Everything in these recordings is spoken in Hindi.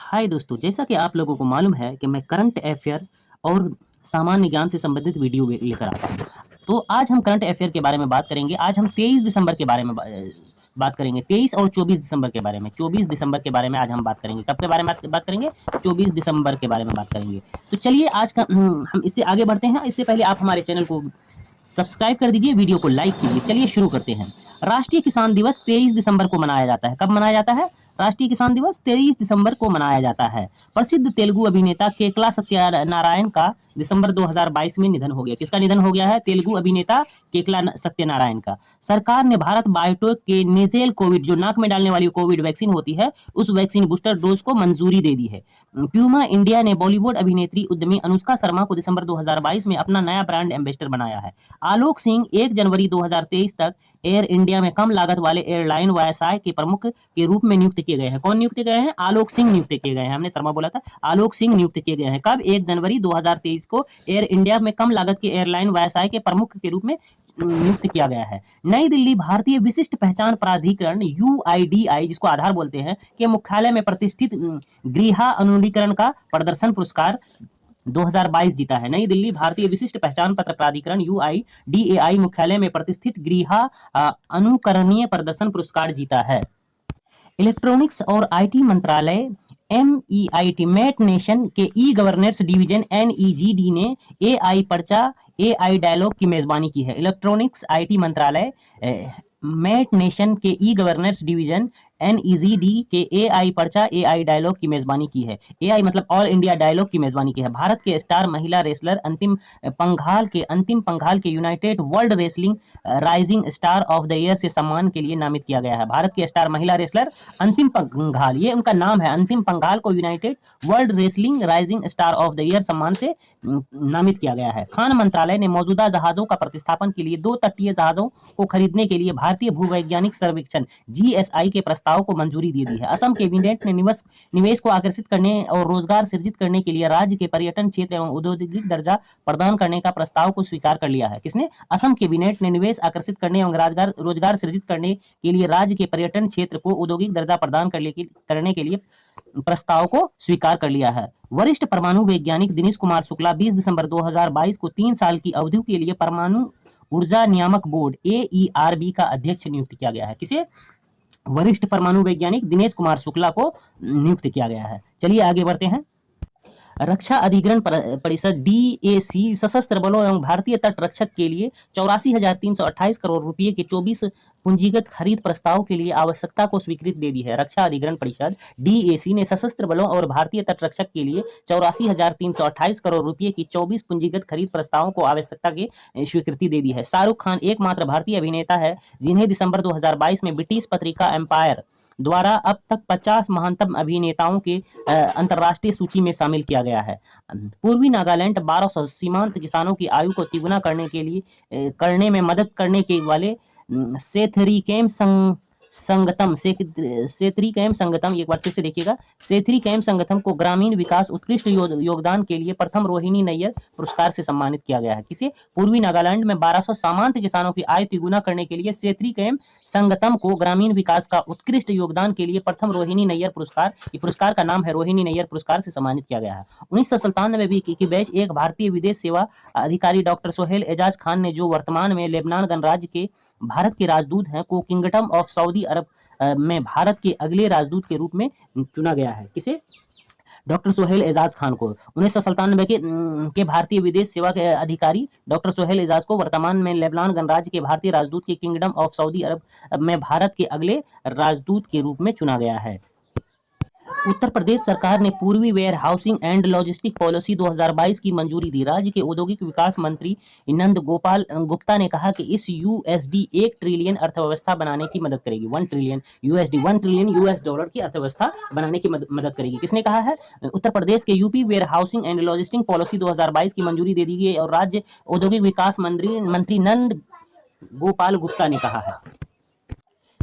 हाय दोस्तों, जैसा कि आप लोगों को मालूम है कि मैं करंट अफेयर और सामान्य ज्ञान से संबंधित वीडियो लेकर आता हूँ। तो आज हम करंट अफेयर के बारे में बात करेंगे। आज हम 23 दिसंबर के बारे में बात करेंगे। 23 और 24 दिसंबर के बारे में। 24 दिसंबर के बारे में आज हम बात करेंगे। कब के बारे में बात करेंगे? 24 दिसंबर के बारे में बात करेंगे। तो चलिए आज का हम इससे आगे बढ़ते हैं। इससे पहले आप हमारे चैनल को सब्सक्राइब कर दीजिए, वीडियो को लाइक कीजिए। चलिए शुरू करते हैं। राष्ट्रीय किसान दिवस 23 दिसंबर को मनाया जाता है। कब मनाया जाता है? राष्ट्रीय किसान दिवस 23 दिसंबर को मनाया जाता है। प्रसिद्ध तेलुगु अभिनेता केकला सत्यनारायण का दिसंबर 2022 में निधन हो गया। किसका निधन हो गया है? तेलुगु अभिनेता केकला सत्यनारायण का। सरकार ने भारत बायोटेक के नेजेल कोविड, जो नाक में डालने वाली कोविड वैक्सीन होती है, उस वैक्सीन बूस्टर डोज को मंजूरी दे दी है। प्यूमा इंडिया ने बॉलीवुड अभिनेत्री उद्यमी अनुष्का शर्मा को दिसंबर 2022 में अपना नया ब्रांड एम्बेसडर बनाया है। आलोक सिंह 1 जनवरी 2023 तक एयर इंडिया में कम लागत वाले एयरलाइन व्यवसाय के प्रमुख के रूप में नियुक्त किए गए हैं। कौन नियुक्त किए गए हैं? आलोक सिंह नियुक्त किए गए हैं। हमने शर्मा बोला था, आलोक सिंह नियुक्त किए गए हैं। कब? 1 जनवरी 2023 को एयर इंडिया में कम लागत के एयरलाइन व्यवसाय के प्रमुख के रूप में नियुक्त किया गया है। नई दिल्ली भारतीय विशिष्ट पहचान प्राधिकरण UIDAI, जिसको आधार बोलते हैं, के मुख्यालय में प्रतिष्ठित गृह अनुलीकरण का प्रदर्शन पुरस्कार 2022 जीता है। नई दिल्ली भारतीय विशिष्ट पहचान पत्र प्राधिकरण UIDAI मुख्यालय में प्रतिष्ठित गृह अनुकरणीय प्रदर्शन पुरस्कार जीता है। इलेक्ट्रॉनिक्स और IT मंत्रालय MEIT मेट नेशन के ई-गवर्नेंस डिवीजन NEGD ने AI पर्चा AI डायलॉग की मेजबानी की है। इलेक्ट्रॉनिक्स IT मंत्रालय मेट नेशन के ई-गवर्नेंस डिवीजन NEGD के AI पर्चा AI डायलॉग की मेजबानी की है। AI मतलब ऑल इंडिया डायलॉग की मेजबानी की है। भारत के स्टार महिला रेसलर अंतिम पंघाल के United world wrestling rising star of the year से सम्मान के लिए नामित किया गया है। भारत के स्टार महिला रेसलर अंतिम पंघाल, ये उनका नाम है, अंतिम पंघाल को United world wrestling rising star of the year सम्मान से नामित किया गया है। खान मंत्रालय ने मौजूदा जहाजों का प्रतिस्थापन के लिए 2 तटीय जहाजों को खरीदने के लिए भारतीय भूवैज्ञानिक सर्वेक्षण GSI के प्रस्ताव को मंजूरी दे दी है। असम कैबिनेट ने निवेश को आकर्षित करने और रोजगार सृजित करने के लिए राज्य के पर्यटन क्षेत्र एवं औद्योगिक दर्जा प्रदान करने का प्रस्ताव को स्वीकार कर लिया है। किसने? असम कैबिनेट ने निवेश आकर्षित करने एवं रोजगार सृजित करने के लिए राज्य के पर्यटन क्षेत्र को औद्योगिक दर्जा प्रदान करने के लिए प्रस्ताव को स्वीकार कर लिया है। वरिष्ठ परमाणु वैज्ञानिक दिनेश कुमार शुक्ला 20 दिसंबर 2022 को 3 साल की अवधि के लिए परमाणु ऊर्जा नियामक बोर्ड AERB का अध्यक्ष नियुक्त किया गया है। किसे? वरिष्ठ परमाणु वैज्ञानिक दिनेश कुमार शुक्ला को नियुक्त किया गया है। चलिए आगे बढ़ते हैं। रक्षा अधिग्रहण परिषद DAC सशस्त्र बलों एवं भारतीय तट रक्षक के लिए 84,328 करोड़ रुपए के 24 पूंजीगत खरीद प्रस्ताव के लिए आवश्यकता को स्वीकृति दे दी है। रक्षा अधिग्रहण परिषद DAC ने सशस्त्र बलों और भारतीय तट रक्षक के लिए 84,328 करोड़ रुपए की 24 पूंजीगत खरीद प्रस्तावों को आवश्यकता की स्वीकृति दे दी है। शाहरुख खान एकमात्र भारतीय अभिनेता है जिन्हें दिसंबर 2022 में ब्रिटिश पत्रिका एम्पायर द्वारा अब तक 50 महानतम अभिनेताओं के अंतर्राष्ट्रीय सूची में शामिल किया गया है। पूर्वी नागालैंड 1200 सीमांत किसानों की आयु को तिगुना करने में मदद करने के वाले सेथरीकेम संगतम, एक बार फिर से देखिएगा, सेथरीकेम संगठन को ग्रामीण विकास उत्कृष्ट योगदान के लिए प्रथम रोहिणी नैयर पुरस्कार से सम्मानित किया गया है। किसे? पूर्वी नागालैंड में 1200 सामान्य किसानों की आय तिगुना करने के लिए सेथरीकेम संगठन को ग्रामीण विकास का उत्कृष्ट योगदान के लिए प्रथम रोहिणी नैयर पुरस्कार, ये पुरस्कार का नाम है रोहिणी नैयर पुरस्कार, से सम्मानित किया गया है। 1997 की बैच एक भारतीय विदेश सेवा अधिकारी डॉक्टर सोहेल एजाज खान ने, जो वर्तमान में लेबनान गणराज्य के भारत के राजदूत हैं, को किंगडम ऑफ सऊदी अरब में भारत के अगले राजदूत के रूप में चुना गया है। किसे? डॉक्टर सोहेल एजाज खान को। 1997 के भारतीय विदेश सेवा के अधिकारी डॉक्टर सोहेल एजाज को वर्तमान में लेबनान गणराज्य के भारतीय राजदूत के किंगडम ऑफ सऊदी अरब में भारत के अगले राजदूत के रूप में चुना गया है। उत्तर प्रदेश सरकार ने पूर्वी warehousing and logistic policy 2022 की मंजूरी दी। राज्य के औद्योगिक विकास मंत्री नंद गोपाल गुप्ता ने कहा कि इस USD 1 ट्रिलियन अर्थव्यवस्था बनाने की मदद करेगी। 1 trillion USD, 1 trillion US dollar की अर्थव्यवस्था बनाने की मदद करेगी। किसने कहा है? उत्तर प्रदेश के UP warehousing and logistic policy 2022 की मंजूरी दे दी गई और राज्य औद्योगिक विकास मंत्री नंद गोपाल गुप्ता ने कहा है।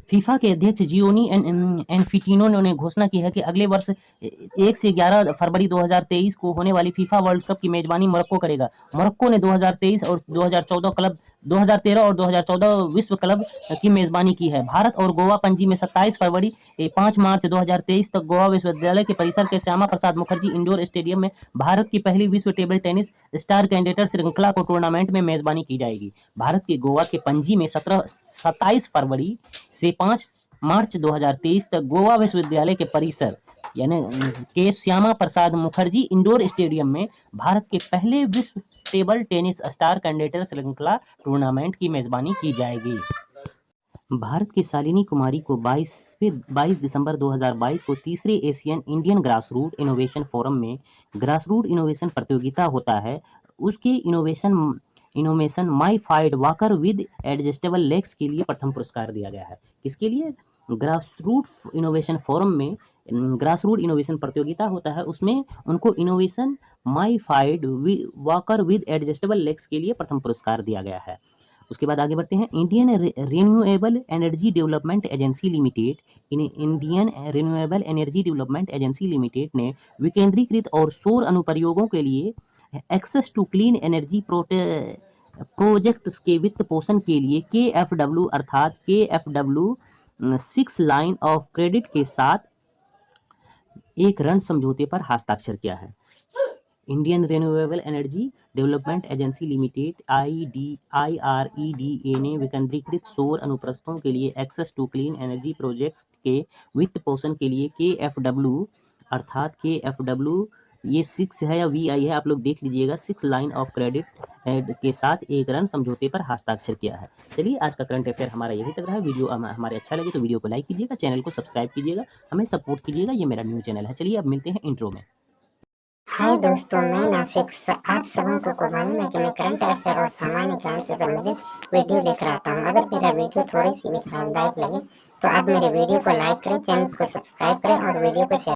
फीफा के अध्यक्ष जियोनी इन्फेंटिनो ने घोषणा की है कि अगले वर्ष 1 से 11 फरवरी 2023 को होने वाली फीफा वर्ल्ड कप की मेजबानी मोरक्को करेगा। मोरक्को ने 2023 और 2014 क्लब 2013 और 2014 विश्व क्लब की मेजबानी की है। भारत और गोवा पणजी में 27 फरवरी 5 मार्च 2023 तक गोवा विश्वविद्यालय के परिसर के श्यामा प्रसाद मुखर्जी इंडोर स्टेडियम में भारत की पहली विश्व टेबल टेनिस स्टार कैंडिडेट श्रृंखला को टूर्नामेंट में मेजबानी की जाएगी। भारत के गोवा के पणजी में 27 फरवरी से 5 मार्च 2023 तक गोवा विश्वविद्यालय के परिसर यानी के श्यामा प्रसाद मुखर्जी इंडोर स्टेडियम में भारत के पहले विश्व टेबल टेनिस स्टार कैंडिडेट श्रृंखला टूर्नामेंट की मेजबानी की जाएगी। भारत की शालिनी कुमारी को 22 दिसंबर 2022 को तीसरे Asian Indian grassroot innovation forum में ग्रासरूट इनोवेशन प्रतियोगिता होता है, उसके innovation my FIDE walker with adjustable legs के लिए प्रथम पुरस्कार दिया गया है। किसके लिए? ग्रासरूट इनोवेशन फोरम में ग्रासरूट इनोवेशन प्रतियोगिता होता है, उसमें उनको innovation my FIDE walker with adjustable legs के लिए प्रथम पुरस्कार दिया गया है। उसके बाद आगे बढ़ते हैं। Indian renewable energy development agency limited ने विकेंद्रीकृत और सौर अनुप्रयोगों के लिए access to clean energy projects के वित्त पोषण के लिए KFW अर्थात KFW 6 लाइन ऑफ क्रेडिट के साथ एक ऋण समझौते पर हस्ताक्षर किया है। Indian renewable energy development agency limited IREDA ने विकेंद्रीकृत सौर अनुप्रस्थों के लिए access to clean energy projects के वित्त पोषण के लिए KFW अर्थात KFW ये 6 है या VI है, आप लोग देख लीजिएगा, 6 लाइन ऑफ क्रेडिट के साथ एक ऋण समझौते पर हस्ताक्षर किया है। चलिए आज का करंट अफेयर हमारा यही तक रहा है। वीडियो हमारे अच्छा लगे तो वीडियो को लाइक कीजिएगा, चैनल को सब्सक्राइब कीजिएगा, हमें सपोर्ट कीजिएगा। ये मेरा न्यू चैनल है। चलिए अब मिलते हैं इंट्रो में। हाय दोस्तों, मैं नासिक। आप सबों को मालूम है कि मैं करंट अफेयर और सामान्य ज्ञान से संबंधित वीडियो लेकर आता हूँ। अगर मेरा वीडियो थोड़ी सी भी आरामदायक लगे तो आप मेरे वीडियो को लाइक करें, चैनल को सब्सक्राइब करें और वीडियो को शेयर